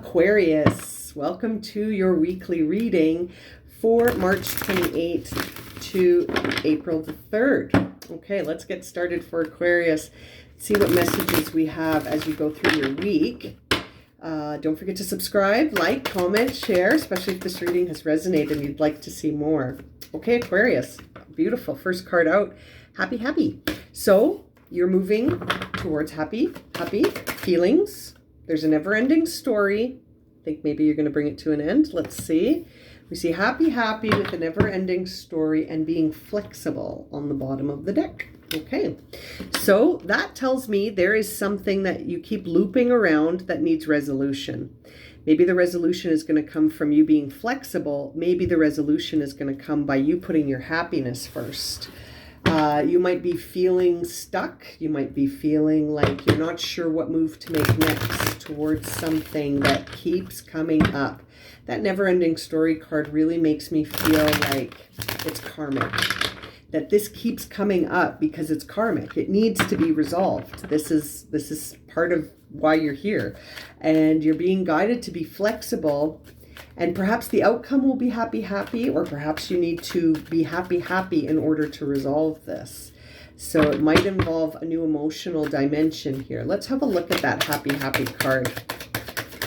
Aquarius, welcome to your weekly reading for March 28th to April the 3rd. Okay, let's get started for Aquarius. See what messages we have as you go through your week. Don't forget to subscribe, like, comment, share, especially if this reading has resonated and you'd like to see more. Okay, Aquarius, beautiful. First card out, happy, happy. So you're moving towards happy feelings. There's a never-ending story. I think maybe you're going to bring it to an end. Let's see. We see happy with a never-ending story and being flexible on the bottom of the deck. Okay, so that tells me there is something that you keep looping around that needs resolution. Maybe the resolution is going to come from you being flexible. Maybe the resolution is going to come by you putting your happiness first. You might be feeling stuck. You might be feeling like you're not sure what move to make next towards something that keeps coming up. That never-ending story card really makes me feel like it's karmic. That this keeps coming up because it's karmic. It needs to be resolved. This is part of why you're here. And you're being guided to be flexible. And perhaps the outcome will be happy, or perhaps you need to be happy in order to resolve this. So it might involve a new emotional dimension here. Let's have a look at that happy card.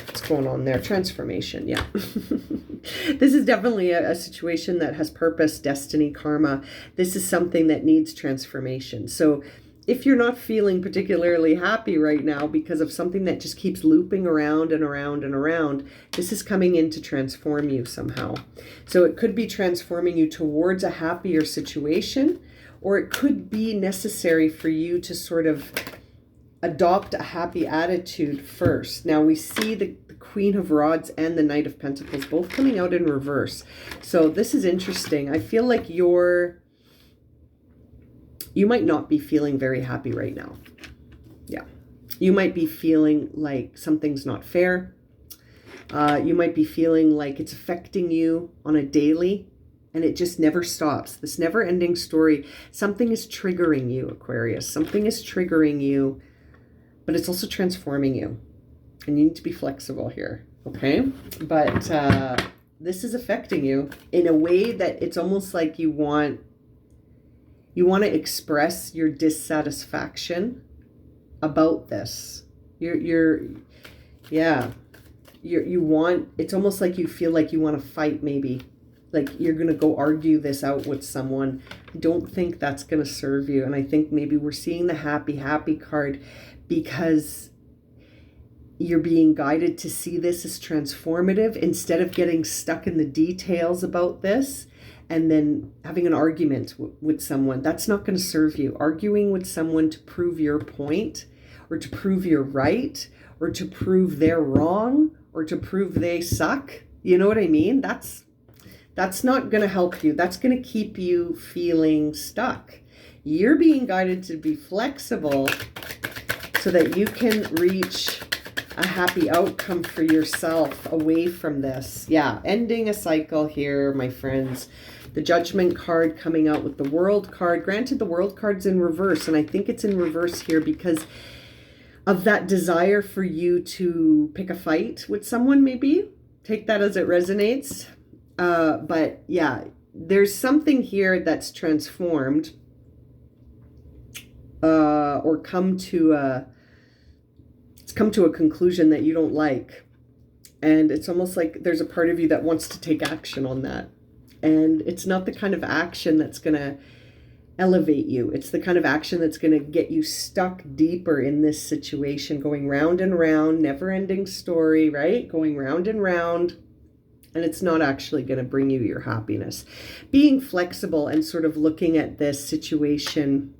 What's going on there? Transformation, yeah. This is definitely a situation that has purpose, destiny, karma. This is something that needs transformation. So if you're not feeling particularly happy right now because of something that just keeps looping around and around and around, this is coming in to transform you somehow. So it could be transforming you towards a happier situation, or it could be necessary for you to sort of adopt a happy attitude first. Now we see the Queen of Rods and the Knight of Pentacles both coming out in reverse. So this is interesting. I feel like you might not be feeling very happy right now. Yeah. You might be feeling like something's not fair. You might be feeling like it's affecting you on a daily, and it just never stops. This never-ending story. Something is triggering you, Aquarius. Something is triggering you, but it's also transforming you. And you need to be flexible here, okay? But this is affecting you in a way that it's almost like you want to express your dissatisfaction about this. It's almost like you feel like you want to fight, maybe. Like you're going to go argue this out with someone. I don't think that's going to serve you. And I think maybe we're seeing the happy card because you're being guided to see this as transformative instead of getting stuck in the details about this and then having an argument with someone. That's not going to serve you. Arguing with someone to prove your point, or to prove you're right, or to prove they're wrong, or to prove they suck. You know what I mean? That's not going to help you. That's going to keep you feeling stuck. You're being guided to be flexible so that you can reach a happy outcome for yourself away from this. Yeah, ending a cycle here, my friends. The Judgment card coming out with the World card. Granted, the World card's in reverse, and I think it's in reverse here because of that desire for you to pick a fight with someone, maybe. Take that as it resonates. But yeah, there's something here that's transformed or come to a conclusion that you don't like. And it's almost like there's a part of you that wants to take action on that. And it's not the kind of action that's going to elevate you. It's the kind of action that's going to get you stuck deeper in this situation, going round and round, never-ending story, right? Going round and round. And it's not actually going to bring you your happiness. Being flexible and sort of looking at this situation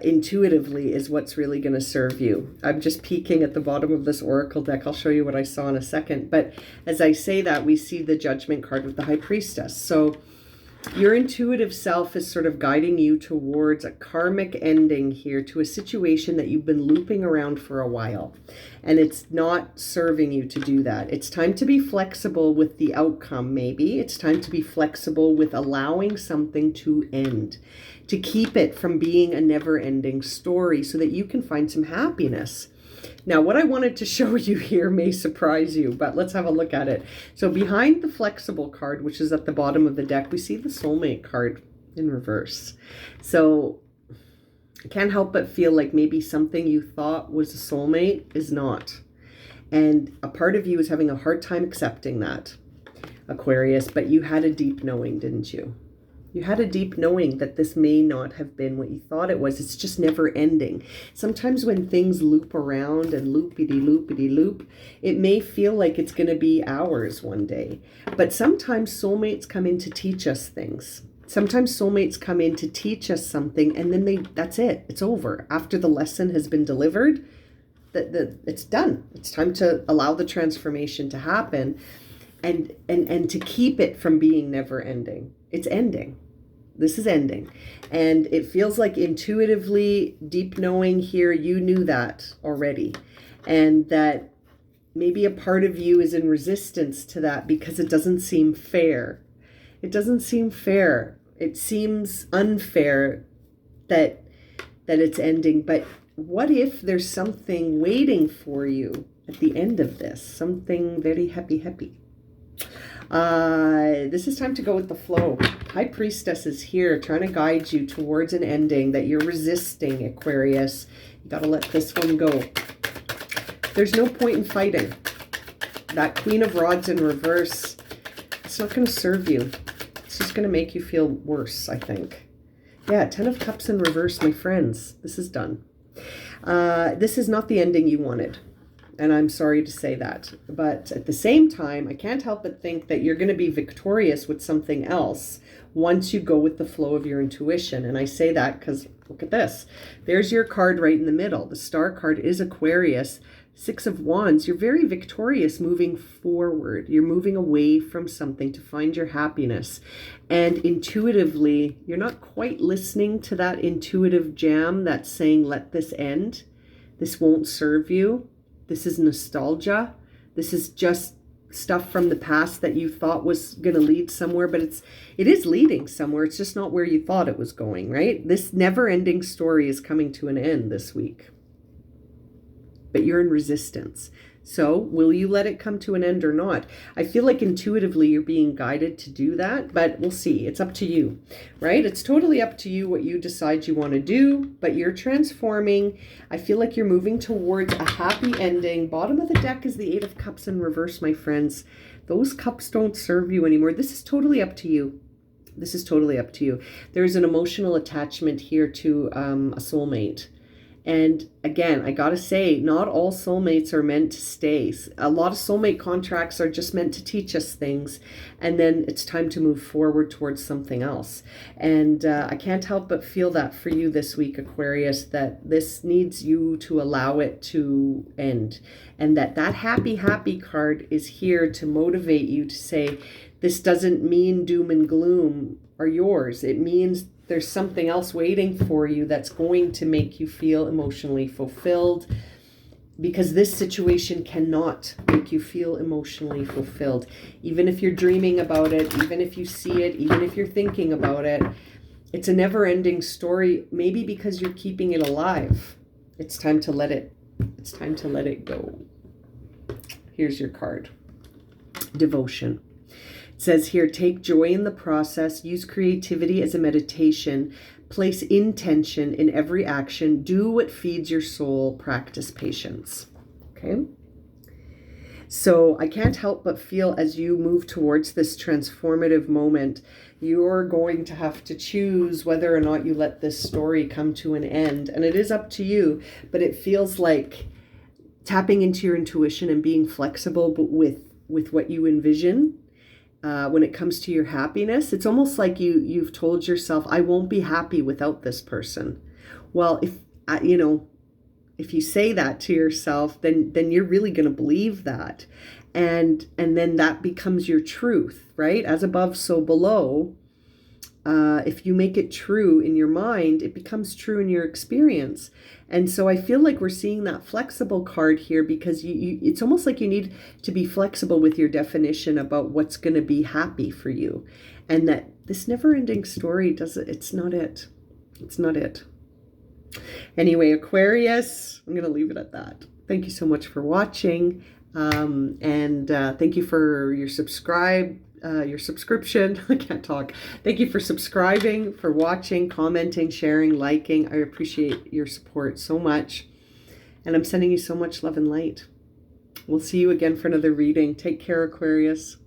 intuitively is what's really going to serve you. I'm just peeking at the bottom of this oracle deck. I'll show you what I saw in a second. But as I say that, we see the Judgment card with the High Priestess. So your intuitive self is sort of guiding you towards a karmic ending here to a situation that you've been looping around for a while. And it's not serving you to do that. It's time to be flexible with the outcome, maybe. It's time to be flexible with allowing something to end, to keep it from being a never-ending story so that you can find some happiness. Now, what I wanted to show you here may surprise you, but let's have a look at it. So behind the flexible card, which is at the bottom of the deck, we see the soulmate card in reverse. So I can't help but feel like maybe something you thought was a soulmate is not. And a part of you is having a hard time accepting that, Aquarius, but you had a deep knowing, didn't you? You had a deep knowing that this may not have been what you thought it was. It's just never ending. Sometimes when things loop around and loopity-loopity-loop, it may feel like it's going to be hours one day. But sometimes soulmates come in to teach us things. Sometimes soulmates come in to teach us something, and then that's it. It's over. After the lesson has been delivered, it's done. It's time to allow the transformation to happen and to keep it from being never ending. It's ending. This is ending. And it feels like intuitively, deep knowing here, you knew that already. And that maybe a part of you is in resistance to that because it doesn't seem fair. It doesn't seem fair. It seems unfair that it's ending. But what if there's something waiting for you at the end of this? Something very happy. This is time to go with the flow. High Priestess is here trying to guide you towards an ending that you're resisting, Aquarius. You got to let this one go. There's no point in fighting. That Queen of Rods in reverse, it's not going to serve you. It's just going to make you feel worse, I think. Yeah, 10 of Cups in reverse, my friends. This is done. This is not the ending you wanted. And I'm sorry to say that. But at the same time, I can't help but think that you're going to be victorious with something else once you go with the flow of your intuition. And I say that because look at this. There's your card right in the middle. The star card is Aquarius. 6 of Wands. You're very victorious moving forward. You're moving away from something to find your happiness. And intuitively, you're not quite listening to that intuitive jam that's saying, let this end. This won't serve you. This is nostalgia. This is just stuff from the past that you thought was going to lead somewhere, but it is leading somewhere. It's just not where you thought it was going, right? This never-ending story is coming to an end this week. But you're in resistance. So will you let it come to an end or not? I feel like intuitively you're being guided to do that, but we'll see. It's up to you, right? It's totally up to you what you decide you want to do, but you're transforming. I feel like you're moving towards a happy ending. Bottom of the deck is the 8 of Cups in reverse, my friends. Those cups don't serve you anymore. This is totally up to you. This is totally up to you. There's an emotional attachment here to a soulmate. And again, I gotta say, not all soulmates are meant to stay. A lot of soulmate contracts are just meant to teach us things, and then it's time to move forward towards something else. And I can't help but feel that for you this week, Aquarius, that this needs you to allow it to end. And that happy card is here to motivate you to say, this doesn't mean doom and gloom are yours. It means there's something else waiting for you that's going to make you feel emotionally fulfilled, because this situation cannot make you feel emotionally fulfilled. Even if you're dreaming about it, even if you see it, even if you're thinking about it, it's a never-ending story, maybe because you're keeping it alive. It's time to let it go. Here's your card. Devotion. It says here, take joy in the process, use creativity as a meditation, place intention in every action, do what feeds your soul, practice patience. Okay? So I can't help but feel as you move towards this transformative moment, you're going to have to choose whether or not you let this story come to an end. And it is up to you, but it feels like tapping into your intuition and being flexible but with what you envision. When it comes to your happiness, it's almost like you've told yourself, I won't be happy without this person. Well, if you say that to yourself, then you're really going to believe that. And then that becomes your truth, right? As above, so below. If you make it true in your mind, it becomes true in your experience. And so I feel like we're seeing that flexible card here because it's almost like you need to be flexible with your definition about what's going to be happy for you. And that this never-ending story it's not it. It's not it. Anyway, Aquarius, I'm going to leave it at that. Thank you so much for watching. And thank you for your subscription. I can't talk. Thank you for subscribing, for watching, commenting, sharing, liking. I appreciate your support so much. And I'm sending you so much love and light. We'll see you again for another reading. Take care, Aquarius.